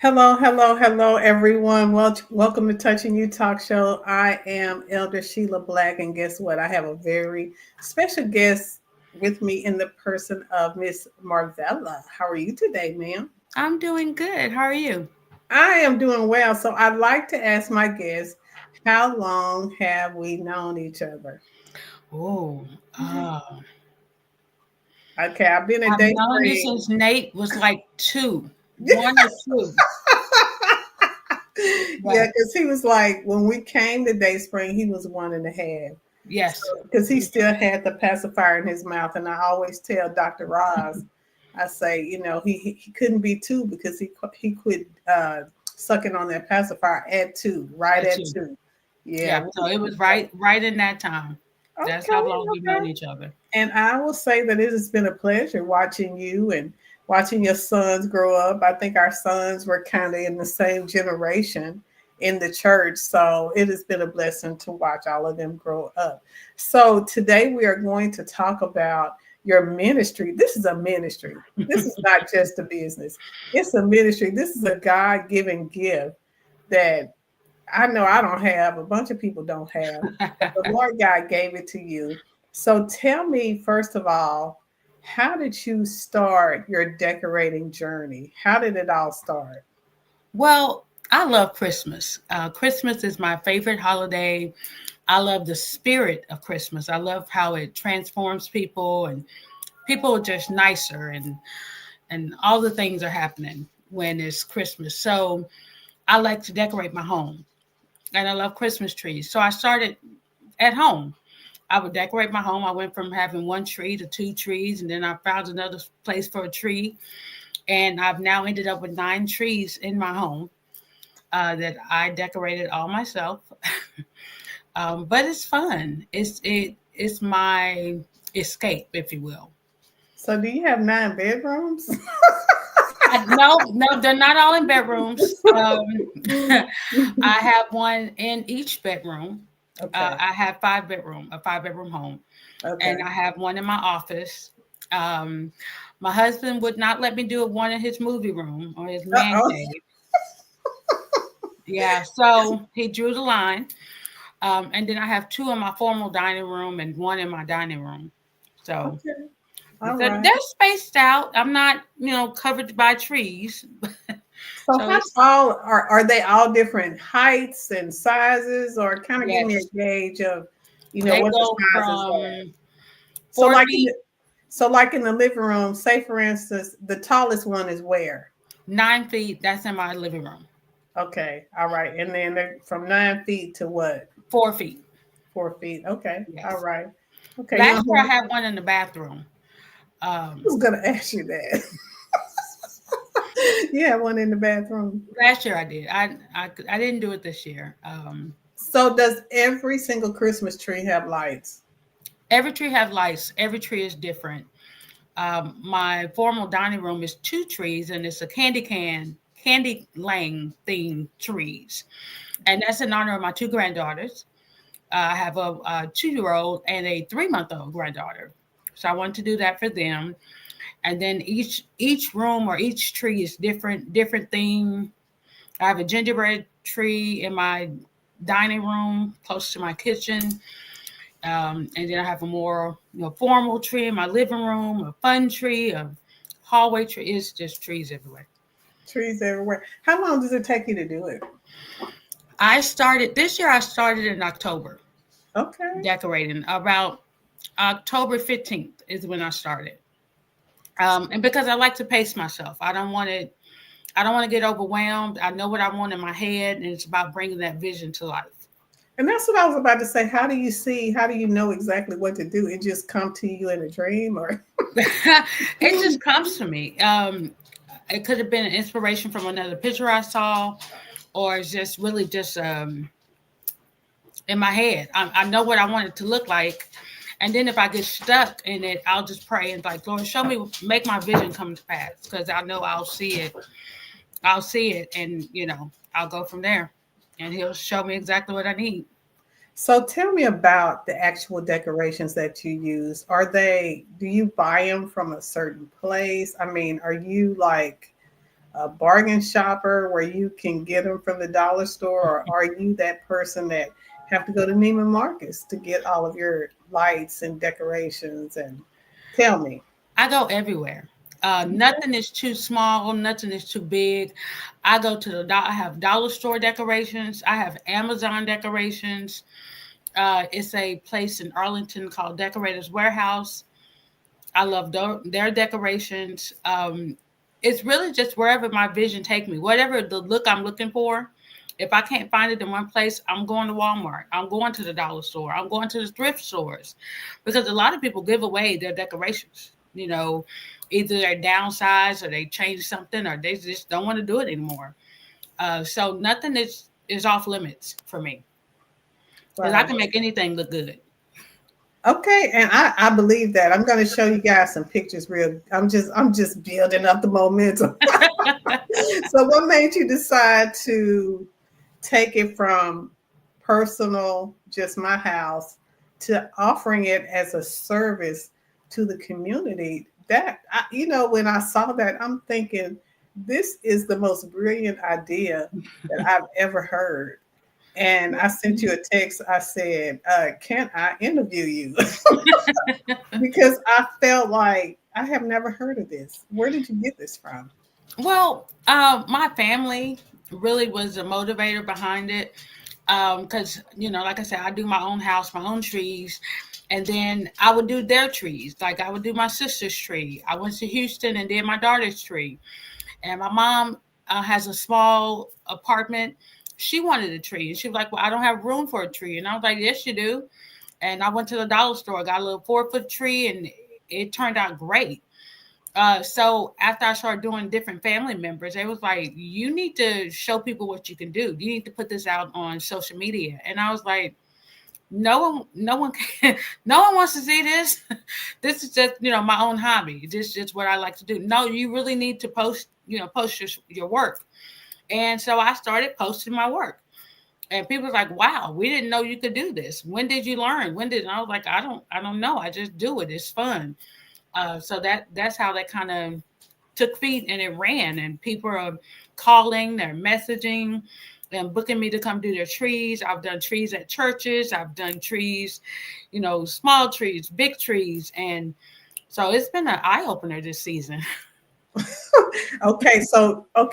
Hello, hello, hello, everyone. Welcome to Touching You Talk Show. I am Elder Sheila Black, and guess what? I have a very special guest with me in the person of Miss Marvella. How are you today, ma'am? I'm doing good. How are you? I am doing well. So I'd like to ask my guest, how long have we known each other? Oh, uh, Okay, I've been in I've known you Dayspring. since Nate was like one or two. Yeah, Right. because he was like, when we came to Dayspring, he was 1.5. Yes. Because he still had the pacifier in his mouth. And I always tell Dr. Roz, I say, he couldn't be two because he quit sucking on that pacifier at two, right At at two. two. Yeah. Yeah. So it was right in that time. That's Okay, how long we've okay. known each other. And I will say that it has been a pleasure watching you and watching your sons grow up. I think our sons were kind of in the same generation in the church. So it has been a blessing to watch all of them grow up. So today we are going to talk about your ministry. This is a ministry. This is not just a business. It's a ministry. This is a God-given gift that I know I don't have, a bunch of people don't have, but the Lord God gave it to you. So tell me, first of all, how did you start your decorating journey? How did it all start? Well, I love Christmas. Christmas is my favorite holiday. I love the spirit of Christmas. I love how it transforms people and people are just nicer and all the things are happening when it's Christmas. So I like to decorate my home and I love Christmas trees. So I started at home. I would decorate my home. I went from having one tree to two trees, and then I found another place for a tree. And I've now ended up with 9 trees in my home that I decorated all myself. But it's fun. It's my escape, if you will. So do you have 9 bedrooms? No, they're not all in bedrooms. I have one in each bedroom. Okay. I have a 5 bedroom home, and Okay. I have one in my office. Um, my husband would not let me do one in his movie room or his man Uh-oh. cave. Yeah, so he drew the line. And then I have two in my formal dining room and one in my dining room. So Okay. All right. they're spaced out. I'm not, covered by trees. So So how it's tall are they all different heights and sizes, or kind of give me yes, a gauge of, they what the go sizes are? from So 4 like in feet, the living room, say for instance, the tallest one is where? 9 feet. That's in my living room. Okay, all right. And then they're from 9 feet to what? 4 feet. 4 feet. Okay, all Yes. right. Okay, you Last don't year I have, had one in the bathroom. I Um, was gonna ask you that. You have one in the bathroom. Last year I did. I didn't do it this year. So does every single Christmas tree have lights? Every tree has lights. Every tree is different. My formal dining room is 2 trees, and it's a candy lane themed trees, and that's in honor of my two granddaughters. I have a 2-year-old and a 3-month-old granddaughter, so I wanted to do that for them. And then each room or each tree is different theme. I have a gingerbread tree in my dining room close to my kitchen. And then I have a more formal tree in my living room, a fun tree, a hallway tree. It's just trees everywhere. Trees everywhere. How long does it take you to do it? I started this year. I started in October Okay. decorating. About October 15th is when I started. And because I like to pace myself, I don't want it. I don't want to get overwhelmed. I know what I want in my head, and it's about bringing that vision to life. And that's what I was about to say. How do you know exactly what to do? It just come to you in a dream or It just comes to me. It could have been an inspiration from another picture I saw, or it's just really just in my head. I know what I want it to look like. And then if I get stuck in it, I'll just pray and like, Lord, show me, make my vision come to pass because I know I'll see it. I'll see it and, I'll go from there and he'll show me exactly what I need. so tell me about the actual decorations that you use. Do you buy them from a certain place? I mean, are you like a bargain shopper where you can get them from the dollar store, or are you that person that have to go to Neiman Marcus to get all of your lights and decorations? And tell me. I go everywhere. Nothing is too small, nothing is too big. I go to I have dollar store decorations, I have Amazon decorations. It's a place in Arlington called Decorators Warehouse. I love their decorations. It's really just wherever my vision take me, whatever the look I'm looking for. If I can't find it in one place, I'm going to Walmart. I'm going to the dollar store. I'm going to the thrift stores, because a lot of people give away their decorations. You know, either they're downsized or they change something or they just don't want to do it anymore. So nothing is off limits for me, because I Wow. can make anything look good. Okay, and I believe that. I'm going to show you guys some pictures real. I'm just building up the momentum. So what made you decide to take it from personal, just my house, to offering it as a service to the community? When I saw that, I'm thinking this is the most brilliant idea that I've ever heard. And I sent you a text. I said, "Can I interview you?" Because I felt like I have never heard of this. Where did you get this from? Well, my family really was the motivator behind it. Because, like I said, I do my own house, my own trees, and then I would do their trees. Like I would do my sister's tree. I went to Houston and did my daughter's tree. And my mom has a small apartment. She wanted a tree, and she was like, "Well, I don't have room for a tree." And I was like, "Yes, you do." And I went to the dollar store, got a little 4-foot tree, and it turned out great. So after I started doing different family members, they was like, "You need to show people what you can do. You need to put this out on social media." And I was like, no one can, no one wants to see this. This is just, my own hobby. This is just what I like to do. No, you really need to post your work. And so I started posting my work. And people was like, "Wow, we didn't know you could do this. When did you learn? When did?" And I was like, I don't know. I just do it. It's fun." So that's how that kind of took feet, and it ran. And people are calling, they're messaging, and booking me to come do their trees. I've done trees at churches. I've done trees, small trees, big trees, and so it's been an eye opener this season. Okay,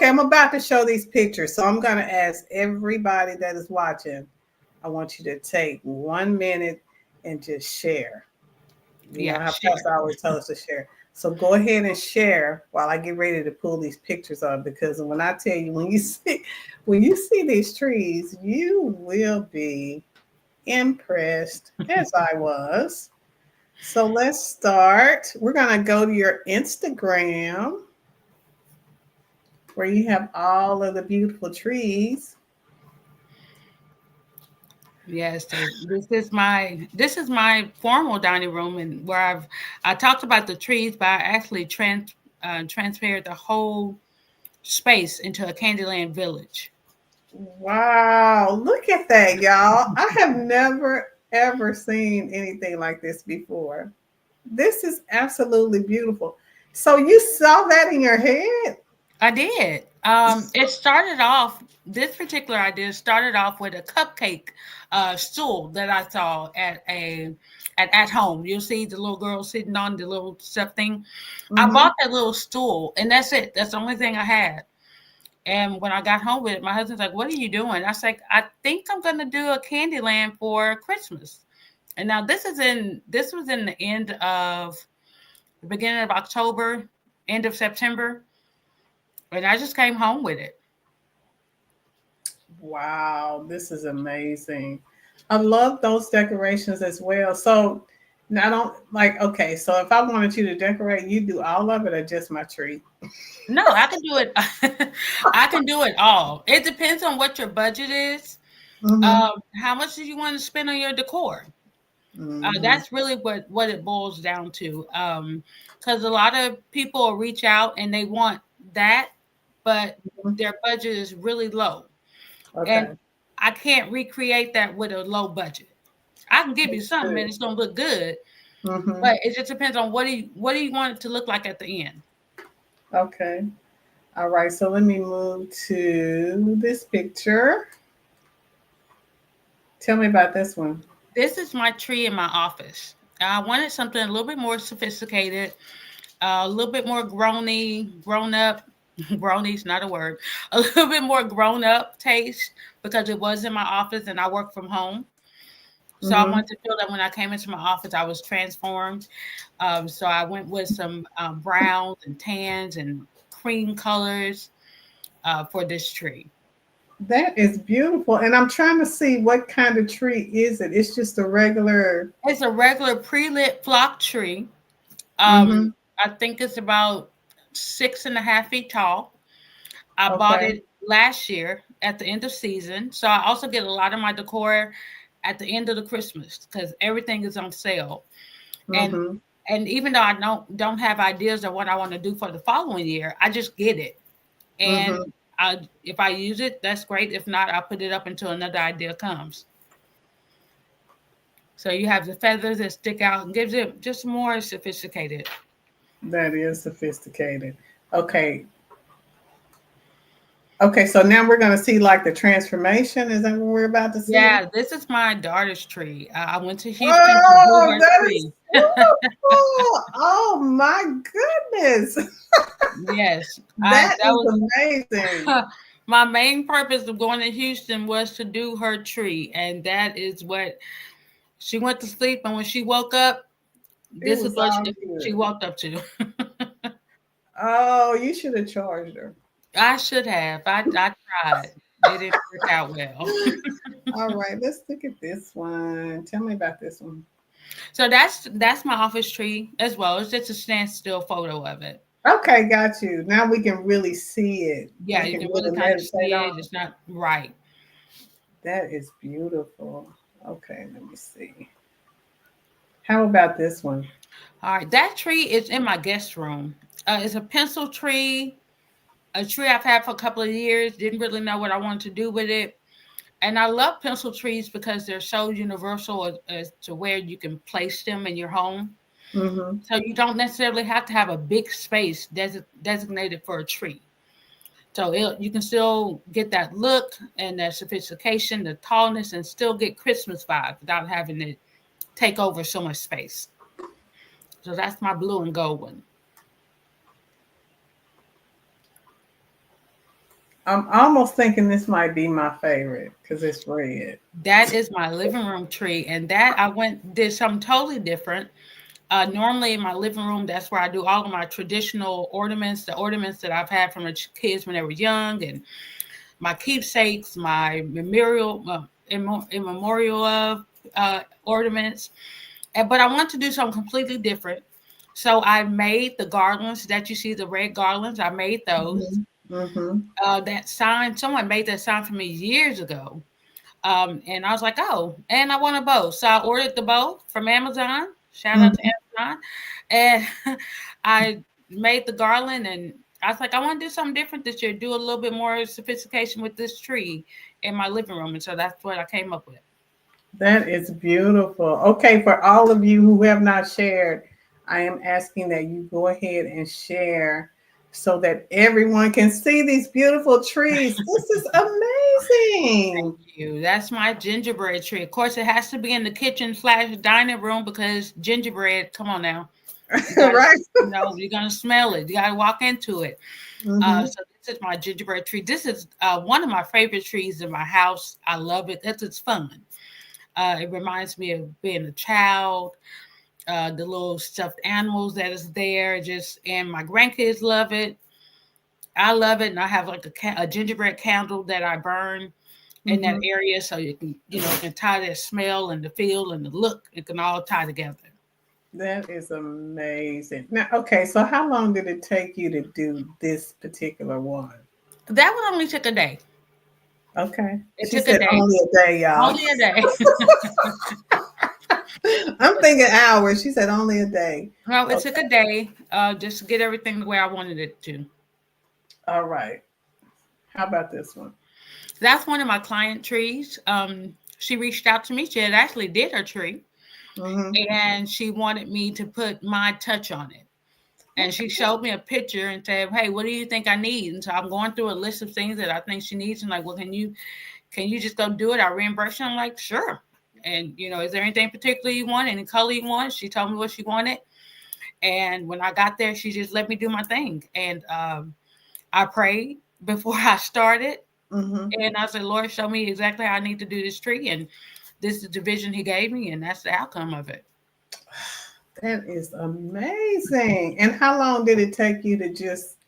I'm about to show these pictures. So I'm going to ask everybody that is watching. I want you to take 1 minute and just share. You know Yeah, how share. Pastor always tell us to share. So go ahead and share while I get ready to pull these pictures up. Because when I tell you, when you see these trees, you will be impressed, as I was. So let's start. We're gonna go to your Instagram where you have all of the beautiful trees. Yes, so this is my formal dining room, and where I talked about the trees, but I actually transferred the whole space into a Candyland village. Wow, look at that, y'all. I have never ever seen anything like this before. This is absolutely beautiful. So you saw that in your head? I did. It started off. This particular idea started off with a cupcake stool that I saw at home. You'll see the little girl sitting on the little stuff thing. I Mm-hmm. bought that little stool, and that's it. That's the only thing I had. And when I got home with it, my husband's like, "What are you doing?" I was like, "I think I'm gonna do a Candyland for Christmas." And now this was in the beginning of October, end of September, and I just came home with it. Wow, this is amazing. I love those decorations as well. So now I don't like, okay, so if I wanted you to decorate, you do all of it or just my tree? No, I can do it. I can do it all. It depends on what your budget is. Mm-hmm. How much do you want to spend on your decor? Mm-hmm. That's really what it boils down to. Because a lot of people will reach out and they want that, but their budget is really low, and Okay. I can't recreate that with a low budget. I can give you something and it's gonna look good, Mm-hmm. but it just depends on what do you want it to look like at the end. Okay. All right, so let me move to this picture. Tell me about this one. This is my tree in my office. I wanted something a little bit more sophisticated, a little bit more grown up. Growny's not a word. A little bit more grown up taste because it was in my office and I work from home. So I Mm-hmm. wanted to feel that when I came into my office, I was transformed. So I went with some browns and tans and cream colors for this tree. That is beautiful. And I'm trying to see what kind of tree is it. It's just a regular. It's a regular pre-lit flock tree. Mm-hmm. I think it's about 6.5 feet tall. I bought Okay. it last year at the end of season. So I also get a lot of my decor at the end of the Christmas because everything is on sale. And Mm-hmm. and even though I don't have ideas of what I want to do for the following year, I just get it. And Mm-hmm. if I use it, that's great. If not, I'll put it up until another idea comes. So you have the feathers that stick out and gives it just more sophisticated. That is sophisticated. Okay. Okay, so now we're gonna see like the transformation. Is that what we're about to see? Yeah, this is my daughter's tree. I went to Houston to do Oh, her that is tree. beautiful. Oh my goodness. Yes, I That that is was amazing. my main purpose of going to Houston was to do her tree, and that is what she went to sleep. And when she woke up, It this is was what all she good. woke up to. Oh, you should have charged her. I should have. I tried. It didn't work out well. All right, let's look at this one. Tell me about this one. So that's my office tree as well. It's just a standstill photo of it. Okay, got you. Now we can really see it. Yeah, We you can can really really kind of meditate see it. on it. It's not right. That is beautiful. Okay, let me see. How about this one? All right, that tree is in my guest room. It's a pencil tree, a tree I've had for a couple of years. Didn't really know what I wanted to do with it. And I love pencil trees because they're so universal as to where you can place them in your home. Mm-hmm. So you don't necessarily have to have a big space designated for a tree. So you can still get that look and that sophistication, the tallness, and still get Christmas vibe without having to take over so much space. So that's my blue and gold one. I'm almost thinking this might be my favorite because it's red. That is my living room tree, and that I went did something totally different. Normally in my living room, that's where I do all of my traditional ornaments, the ornaments that I've had from the kids when they were young, and my keepsakes, my immemorial of ornaments. But I want to do something completely different. So I made the garlands that you see, the red garlands. I made those. Mm-hmm. Mm-hmm. That sign, someone made that sign for me years ago. And I was like, oh, and I want a bow. So I ordered the bow from Amazon. Shout out to Mm-hmm. Amazon. And I made the garland, and I was like, I want to do something different this year, do a little bit more sophistication with this tree in my living room. And so that's what I came up with. That is beautiful. Okay, for all of you who have not shared, I am asking that you go ahead and share so that everyone can see these beautiful trees. This is amazing. You. That's my gingerbread tree. Of course, it has to be in the kitchen slash dining room because gingerbread, come on now. You got to, Right? you're going to smell it. You got to walk into it. Mm-hmm. So this is my gingerbread tree. This is one of my favorite trees in my house. I love it. It's fun. It reminds me of being a child. The little stuffed animals that is there, just and my grandkids love it. I love it, and I have like a gingerbread candle that I burn in that Mm-hmm. area, so you can can tie that smell and the feel and the look. It can all tie together. That is amazing. Now, okay, so how long did it take you to do this particular one? That one only took a day. Okay. It She took a said day. only a day, y'all. Only a day. I'm thinking hours. She said only a day. No, it took Okay. a day just to get everything the way I wanted it to. All right. How about this one? That's one of my client trees. She reached out to me. She had actually did her tree, Mm-hmm. and she wanted me to put my touch on it. And she showed me a picture and said, "Hey, what do you think I need?" And so I'm going through a list of things that I think she needs. And like, well, can you just go do it? I'll reimburse you. I'm like, sure. And is there anything particular you want? Any color you want? She told me what she wanted. And when I got there, she just let me do my thing. And I prayed before I started. And I said, Lord, show me exactly how I need to do this tree. And this is the vision he gave me. And that's the outcome of it. That is amazing. And how long did it take you to just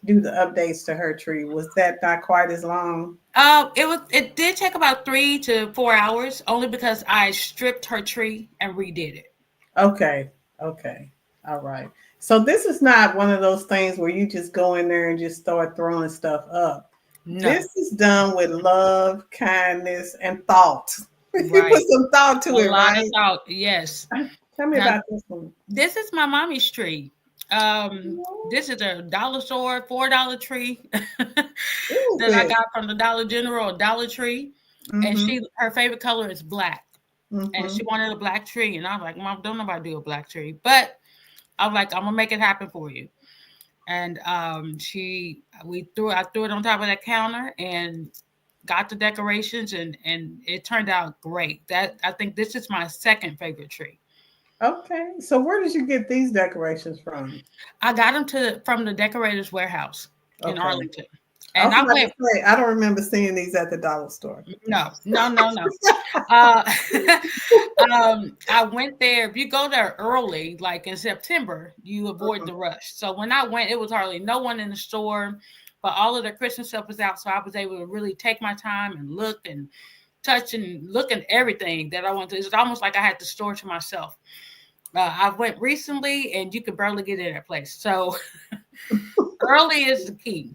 do the updates to her tree? Was that not quite as long? It did take about 3 to 4 hours, only because I stripped her tree and redid it. Okay. All right. So this is not one of those things where you just go in there and just start throwing stuff up. No. This is done with love, kindness, and thought. Right. You put some thought to it, right? A lot of thought, yes. Tell me about this one. This is my mommy's tree. This is a dollar store, $4 tree that I got from the Dollar General, a Dollar Tree. And her favorite color is black. And she wanted a black tree. And I was like, Mom, don't nobody do a black tree. But I was like, I'm gonna make it happen for you. And I threw it on top of that counter and got the decorations, and it turned out great. I think this is my second favorite tree. Okay, so where did you get these decorations from? I got them from the Decorators Warehouse in Arlington. And I don't remember seeing these at the dollar store. No. I went there. If you go there early, like in September, you avoid the rush. So when I went, it was hardly no one in the store, but all of the Christmas stuff was out. So I was able to really take my time and look and touch and look at everything that I wanted. It's almost like I had the store to myself. I went recently, and you could barely get in that place. So early is the key.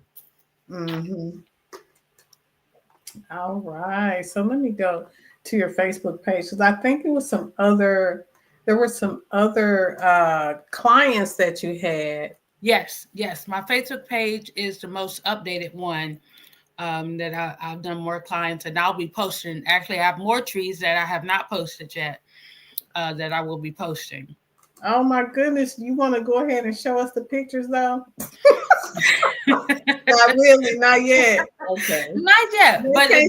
All right. So let me go to your Facebook page, because I think there were some other clients that you had. Yes. My Facebook page is the most updated one that I've done more clients, and I'll be posting. Actually, I have more trees that I have not posted yet that I will be posting. Oh my goodness. You want to go ahead and show us the pictures though? Not really, not yet. Okay. Not yet, but they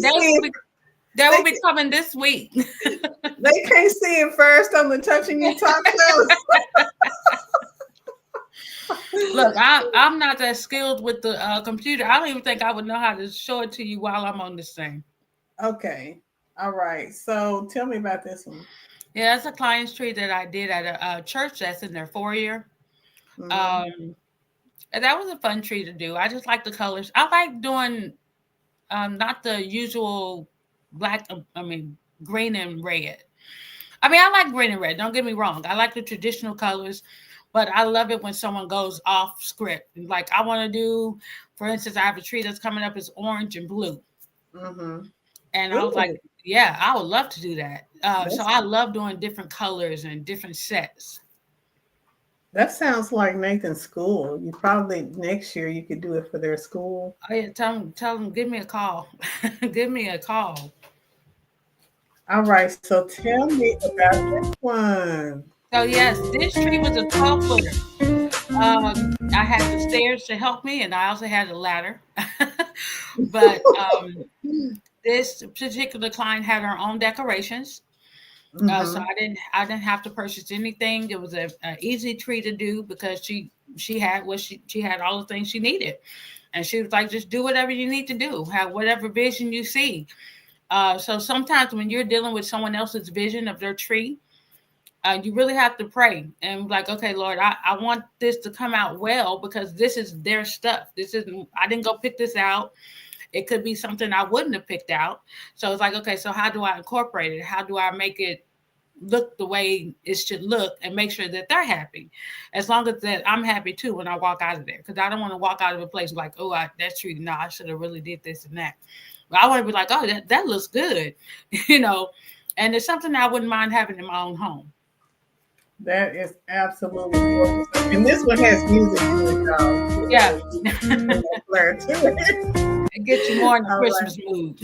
will be coming this week. They can't see it first on the Touching You Talk show. Look, I'm not that skilled with the computer. I don't even think I would know how to show it to you while I'm on this thing. Okay. All right. So tell me about this one. Yeah, that's a client's tree that I did at a church that's in their foyer. And that was a fun tree to do. I just like the colors. I like doing not the usual black, green and red. I like green and red. Don't get me wrong. I like the traditional colors, but I love it when someone goes off script. Like I want to do, for instance, I have a tree that's coming up is orange and blue. And I was like, yeah, I would love to do that. So I love doing different colors and different sets. That sounds like Nathan's school. You probably next year you could do it for their school. Oh yeah, tell them, give me a call. Give me a call. All right, so tell me about this one. So yes, this tree was a 12-footer. I had the stairs to help me, and I also had a ladder. But this particular client had her own decorations. So I didn't have to purchase anything. It was an easy tree to do because she had she had all the things she needed, and she was like, just do whatever you need to do, have whatever vision you see. So sometimes when you're dealing with someone else's vision of their tree, you really have to pray and like, okay, Lord, I want this to come out well because this is their stuff. I didn't go pick this out. It could be something I wouldn't have picked out. So it's like, okay, so how do I incorporate it? How do I make it look the way it should look and make sure that they're happy? As long as that I'm happy too when I walk out of there. Because I don't want to walk out of a place like, oh, that's true. No, I should have really did this and that. But I want to be like, oh, that looks good. And it's something I wouldn't mind having in my own home. That is absolutely gorgeous. And this one has music to it, y'all. Yeah. It gets you more in the Christmas mood.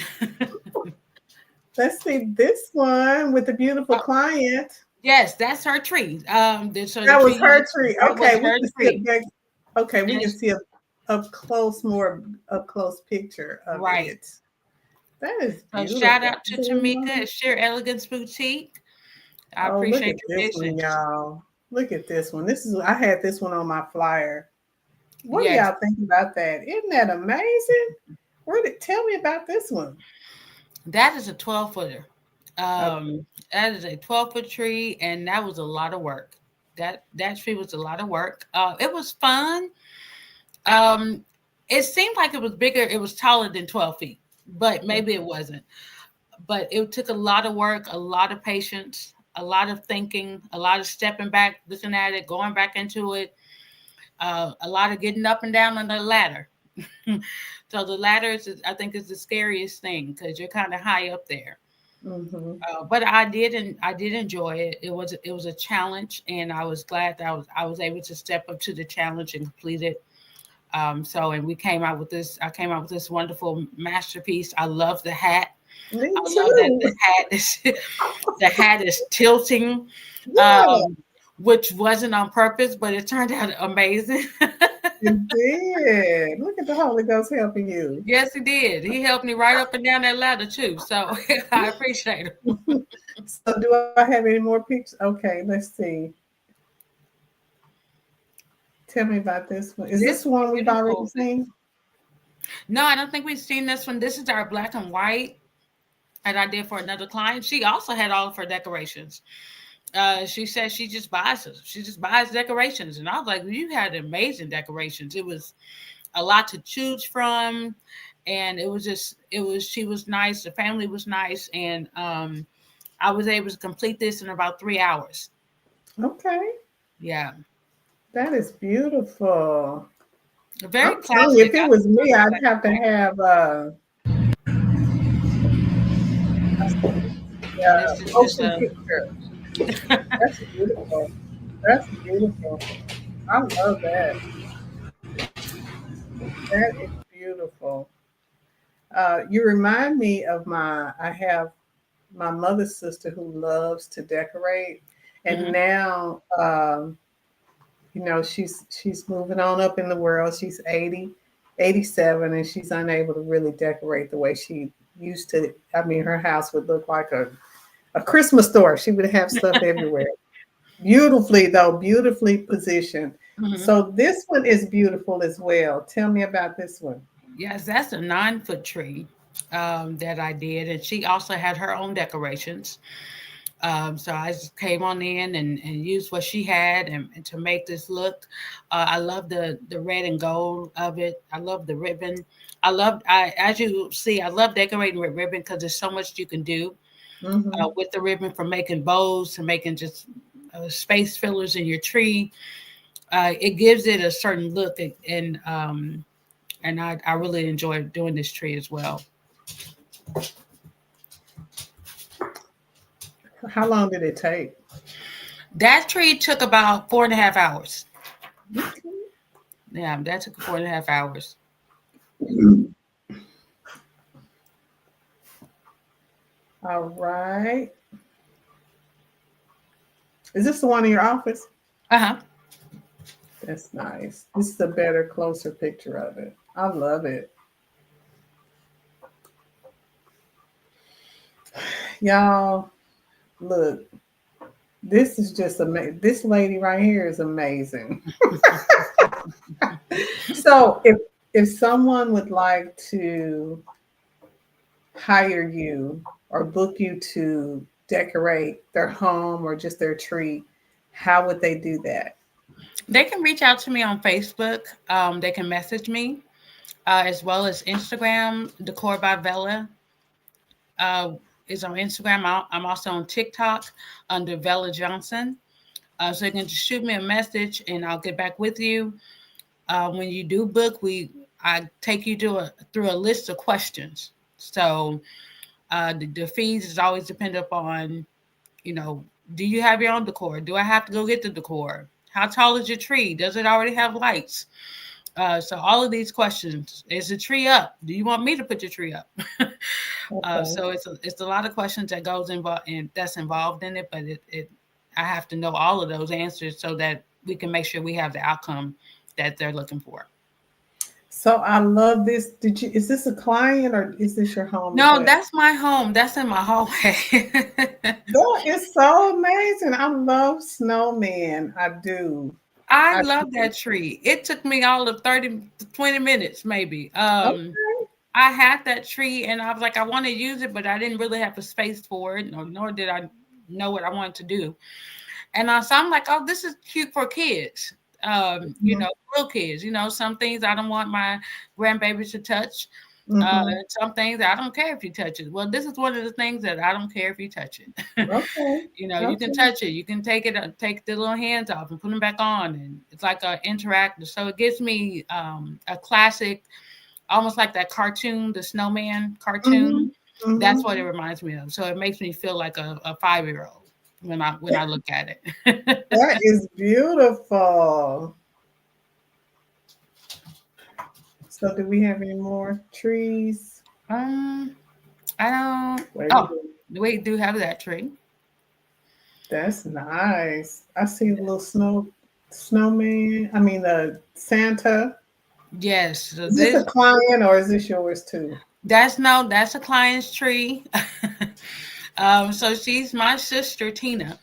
Let's see this one with the beautiful client. Yes, that's her tree. So the That was tree her tree. that was Okay, we her can see tree. it back. Okay, we And can it's, see a up close, more up close picture of right. it. That is So shout beautiful. out to Tamika at Sheer Elegance Boutique. I Oh, look appreciate at your this one, vision. y'all. Look at this one. This is I had this one on my flyer. What do Yes, y'all think about that? Isn't that amazing? Tell me about this one? that is a 12-footer. Okay. That is a 12-foot tree, and that was a lot of work. That tree was a lot of work. It was fun. Um, it seemed like it was bigger. It was taller than 12 feet, but maybe it wasn't. But it took a lot of work, a lot of patience, a lot of thinking, a lot of stepping back, looking at it, going back into it, a lot of getting up and down on the ladder. So the ladder is, I think, is the scariest thing because you're kind of high up there. Mm-hmm. But I did enjoy it. It was a challenge, and I was glad that I was able to step up to the challenge and complete it. So, and we came out with this. I came out with this wonderful masterpiece. I love the hat. Me I love that too. the hat is the hat is tilting, Yeah, um, which wasn't on purpose, but it turned out amazing. it did. Look at the Holy Ghost helping you. Yes, he did. He helped me right up and down that ladder too. So I appreciate him. So, do I have any more pictures? Okay, let's see. Tell me about this one. Is this This the one we've already beautiful. seen? No, I don't think we've seen this one. This is our black and white that I did for another client. She also had all of her decorations. She said she just buys them. She just buys decorations, and I was like, well, "You had amazing decorations. It was a lot to choose from, and it was just it was. She was nice. The family was nice, and I was able to complete this in about 3 hours. Okay, Yeah, that is beautiful. very I'm telling you, if classic. it I was me, love I'd black have and to white. have And this is just ocean a picture. That's beautiful. That's beautiful. I love that. That is beautiful. You remind me of I have my mother's sister who loves to decorate, and mhm. now, she's moving on up in the world. She's 80, 87, and she's unable to really decorate the way she used to. I mean, her house would look like a Christmas store. She would have stuff everywhere. Beautifully, though, beautifully positioned. Mhm. So this one is beautiful as well. Tell me about this one. Yes, that's a 9 foot tree that I did, and she also had her own decorations. So I just came on in and used what she had and to make this look. I love the red and gold of it. I love the ribbon. As you see, I love decorating with ribbon because there's so much you can do Hmm. with the ribbon, from making bows to making just space fillers in your tree. It gives it a certain look, and I really enjoy doing this tree as well. How long did it take? That tree took about 4.5 hours. Okay. Yeah, that took 4.5 hours. All right. Is this the one in your office? Uh huh. That's nice. This is a better, closer picture of it. I love it. Y'all, look, this is just amazing. This lady right here is amazing. So if someone would like to hire you or book you to decorate their home or just their tree, how would they do that? They can reach out to me on Facebook. They can message me as well as Instagram. Decor by Vella uh, is on Instagram. I'm also on TikTok under Vella Johnson. So you can just shoot me a message and I'll get back with you. When you do book, I take you through a list of questions. So the fees is always dependent upon, you know, do you have your own decor? Do I have to go get the decor? How tall is your tree? Does it already have lights? So all of these questions. Is the tree up? Do you want me to put your tree up? Okay. So it's a lot of questions that goes involved and that's involved in it, but it I have to know all of those answers so that we can make sure we have the outcome that they're looking for. So I love this. Is this a client or is this your home as No, well? that's my home. That's in my hallway. That is so amazing. I love snowmen. I do. I I love that tree. It took me all of 30 to 20 minutes, maybe. okay. I had that tree and I was like, I want to use it, but I didn't really have a space for it, nor did I know what I wanted to do. And so I'm like, oh, this is cute for kids. Mhm. Little kids, some things I don't want my grandbabies to touch. Mhm. Some things I don't care if you touch it. Well, this is one of the things that I don't care if you touch it. Okay. You can Okay. touch it. You can take the little hands off and put them back on, and it's like a interactive. So it gives me a classic, almost like that cartoon, the snowman cartoon. Mhm. That's Mhm. what it reminds me of. So it makes me feel like a 5-year-old when I look at it. That is beautiful. So do we have any more trees? um, I don't. Wait a Oh, minute. we do have that tree. That's nice. I see the little snowman. I mean the Santa. Yes. So Is this a this client or is this yours too? that's a client's tree. So she's my sister Tina.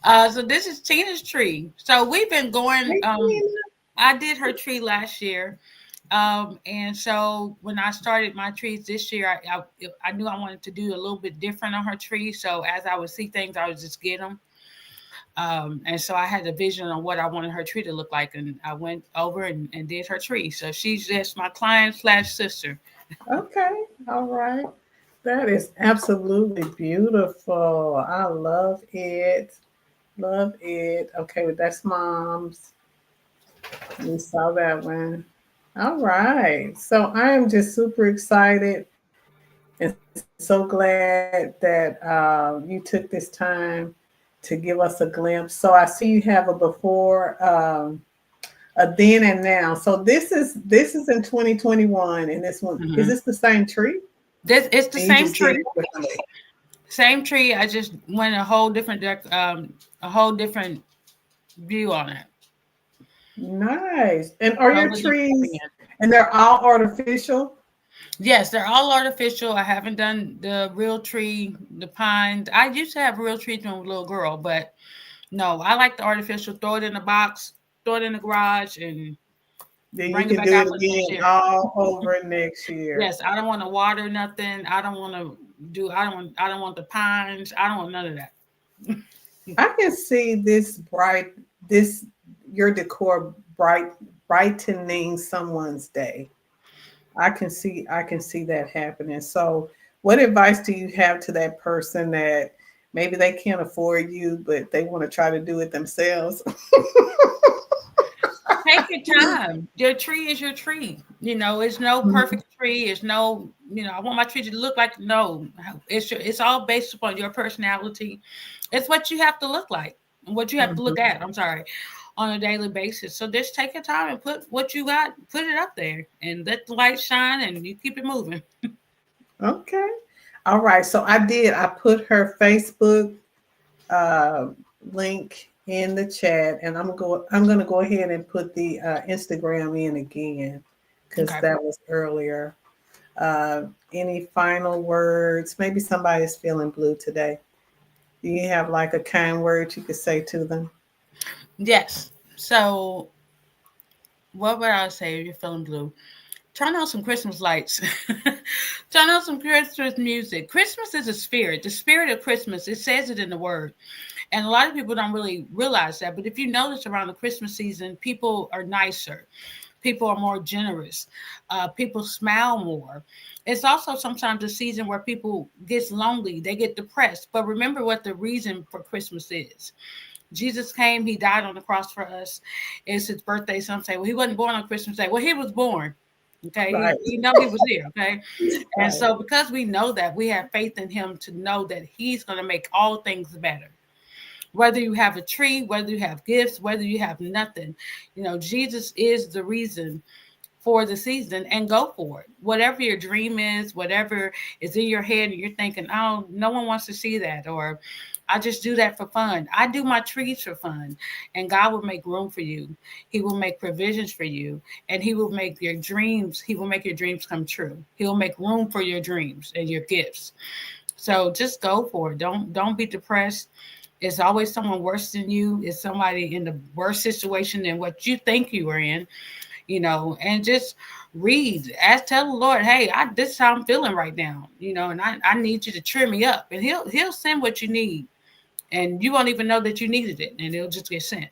So this is Tina's tree. So we've been going. Hey, Tina. I did her tree last year. And so when I started my trees this year, I knew I wanted to do a little bit different on her tree. So as I would see things, I would just get them. And so I had a vision on what I wanted her tree to look like, and I went over and did her tree. So she's just my client slash sister. Okay. All right. That is absolutely beautiful. I love it. Love it. Okay, that's mom's. We saw that one. All right. So I am just super excited and so glad that you took this time to give us a glimpse. So I see you have a before, a then and now. So this is in 2021, and this one is Mhm. this the same tree? This it's the And you same just did tree. it differently. Same tree. I just went a whole different view on it. Nice. And are your Totally different trees, opinion. and they're all artificial? Yes, they're all artificial. I haven't done the real tree, the pines. I used to have real trees when I was a little girl, but no, I like the artificial. Throw it in a box, throw it in the garage, and Then you bring it can back do out it for next again year. all over next year. Yes, I don't want to water nothing. I don't want to do. I don't want the pines. I don't want none of that. I can see this your decor brightening someone's day. I can see that happening. So what advice do you have to that person that maybe they can't afford you, but they want to try to do it themselves? Take your time. Your tree is your tree. It's no Mhm. perfect tree. It's no, I want my tree to look like no. It's all based upon your personality. It's what you have to look like and what you have to look Mhm. at. I'm sorry, on a daily basis. So just take your time and put what you got, put it up there, and let the light shine, and you keep it moving. Okay. All right. So I put her Facebook uh, link in the chat, and I'm gonna go ahead and put the Instagram in again because Okay. that was earlier. Any final words? Maybe somebody's feeling blue today. Do you have like a kind word you could say to them? Yes. So what would I say if you're feeling blue? Turn on some Christmas lights. Turn on some Christmas music. Christmas is a spirit. The spirit of Christmas. It says it in the word. And a lot of people don't really realize that. But if you notice around the Christmas season, people are nicer. People are more generous. People smile more. It's also sometimes a season where people get lonely. They get depressed. But remember what the reason for Christmas is. Jesus came, he died on the cross for us. It's his birthday. Some say, well, he wasn't born on Christmas Day. Well, he was born. Okay. Right. We know he was here. Okay. And Right. so because we know that, we have faith in him to know that he's going to make all things better. Whether you have a tree, whether you have gifts, whether you have nothing, Jesus is the reason for the season and go for it. Whatever your dream is, whatever is in your head and you're thinking, oh, no one wants to see that, or I just do that for fun. I do my trees for fun, and God will make room for you. He will make provisions for you, and He will make your dreams. He will make your dreams come true. He'll make room for your dreams and your gifts. So just go for it. Don't be depressed. It's always someone worse than you. It's somebody in the worst situation than what you think you are in, and just read. Tell the Lord, hey, this is how I'm feeling right now, and I need you to cheer me up. And He'll send what you need. And you won't even know that you needed it, and it'll just get sent.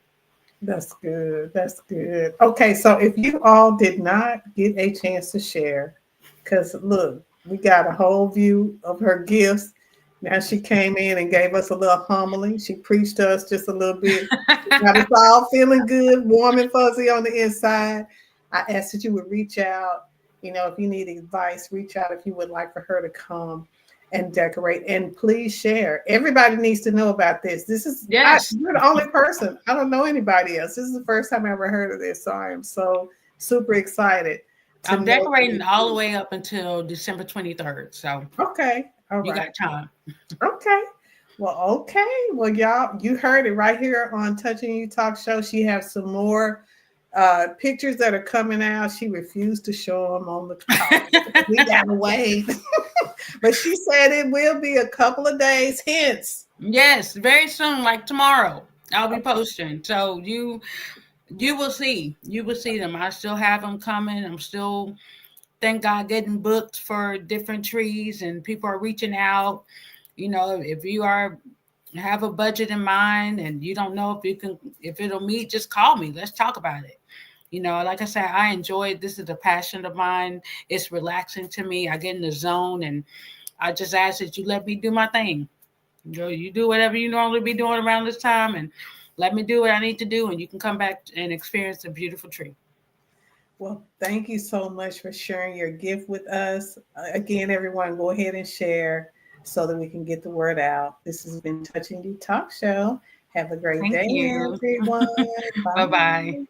That's good. That's good. Okay, so if you all did not get a chance to share, because look, we got a whole view of her gifts. Now she came in and gave us a little homily. She preached to us just a little bit. Got us all feeling good, warm and fuzzy on the inside. I asked that you would reach out. If you need advice, reach out if you would like for her to come and decorate. And please share. Everybody needs to know about this. Yes. You're the only person. I don't know anybody else. This is the first time I ever heard of this. So I am so super excited. I'm decorating all the way up until December 23rd. So okay. All right. You got time. Okay. Well, y'all, you heard it right here on Touching You Talk Show. She has some more pictures that are coming out. She refused to show them on the talk. We gotta wait. But she said it will be a couple of days hence. Yes, very soon, like tomorrow. I'll be posting. So you will see. You will see them. I still have them coming. I'm still, thank God, getting booked for different trees, and people are reaching out. If you have a budget in mind and you don't know if it'll meet, just call me. Let's talk about it. Like I said, I enjoy it. This is a passion of mine. It's relaxing to me. I get in the zone, and I just ask that you let me do my thing. You do whatever you normally be doing around this time, and let me do what I need to do, and you can come back and experience a beautiful tree. Well, thank you so much for sharing your gift with us. Again, everyone, go ahead and share so that we can get the word out. This has been Touching You Talk Show. Have a great day, everyone. Bye-bye.